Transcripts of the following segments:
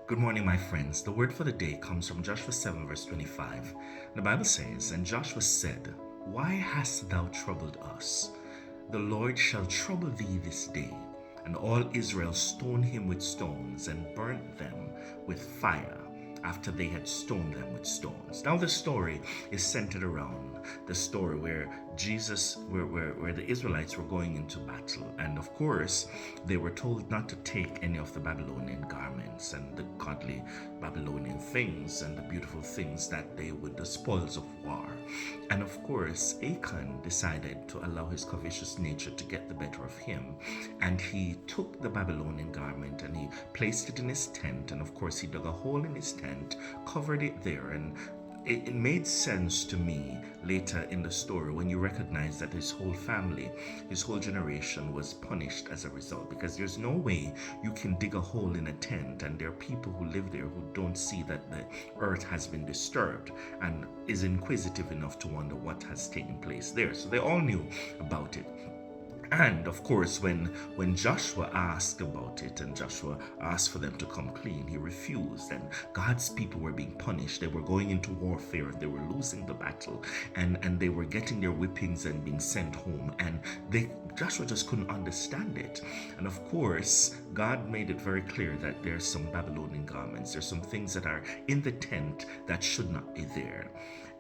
Good morning, my friends. The word for the day comes from Joshua 7, verse 25. The Bible says, And Joshua said, Why hast thou troubled us? The Lord shall trouble thee this day. And all Israel stoned him with stones and burnt them with fire after they had stoned them with stones. Now, the story is centered around the story where where the Israelites were going into battle. And of course, they were told not to take any of the Babylonian garments and the godly Babylonian things and the beautiful things that they would, the spoils of war. And of course, Achan decided to allow his covetous nature to get the better of him. And he took the Babylonian garment and he placed it in his tent. And of course, he dug a hole in his tent, covered it there, and it made sense to me later in the story when you recognize that his whole family, his whole generation was punished as a result, because there's no way you can dig a hole in a tent and there are people who live there who don't see that the earth has been disturbed and is inquisitive enough to wonder what has taken place there. So they all knew about it. And of course, when Joshua asked about it and Joshua asked for them to come clean, he refused. And God's people were being punished. They were going into warfare. They were losing the battle, and they were getting their whippings and being sent home. And Joshua just couldn't understand it. And of course, God made it very clear that there's some Babylonian garments. There's some things that are in the tent that should not be there.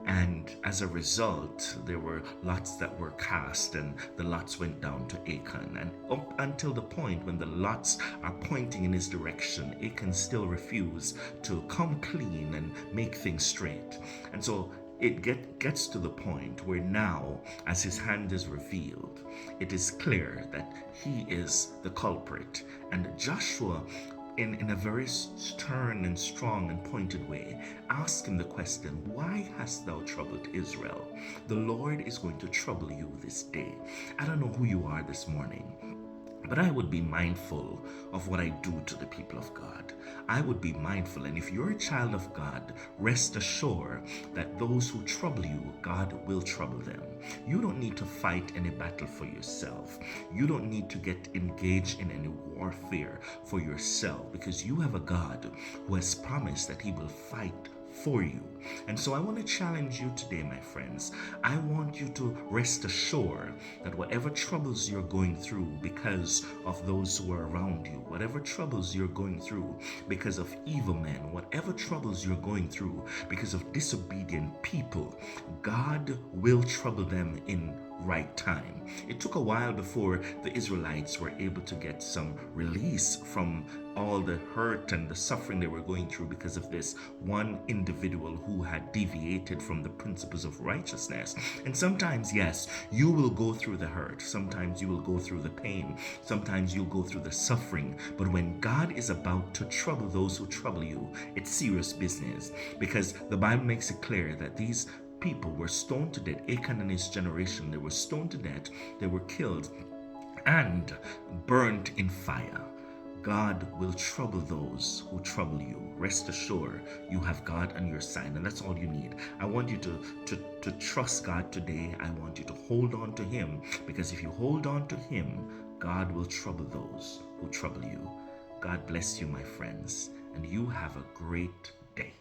And as a result, there were lots that were cast, and the lots went down to Achan. And up until the point when the lots are pointing in his direction, Achan still refused to come clean and make things straight. And so it gets to the point where now, as his hand is revealed, it is clear that he is the culprit. And Joshua, in a very stern and strong and pointed way, ask him the question, Why hast thou troubled Israel? The Lord is going to trouble you this day. I don't know who you are this morning, but I would be mindful of what I do to the people of God. I would be mindful. And if you're a child of God, rest assured that those who trouble you, God will trouble them. You don't need to fight any battle for yourself. You don't need to get engaged in any warfare for yourself, because you have a God who has promised that he will fight for you. And so I want to challenge you today, my friends. I want you to rest assured that whatever troubles you're going through because of those who are around you, whatever troubles you're going through because of evil men, whatever troubles you're going through because of disobedient people, God will trouble them in right time. It took a while before the Israelites were able to get some release from all the hurt and the suffering they were going through because of this one individual who had deviated from the principles of righteousness. And sometimes, yes, you will go through the hurt. Sometimes you will go through the pain. Sometimes you'll go through the suffering. But when God is about to trouble those who trouble you, it's serious business, because the Bible makes it clear that these people were stoned to death. Achan and his generation, they were stoned to death. They were killed and burnt in fire. God will trouble those who trouble you. Rest assured, you have God on your side, and that's all you need. I want you to trust God today. I want you to hold on to him, because if you hold on to him, God will trouble those who trouble you. God bless you, my friends, and you have a great day.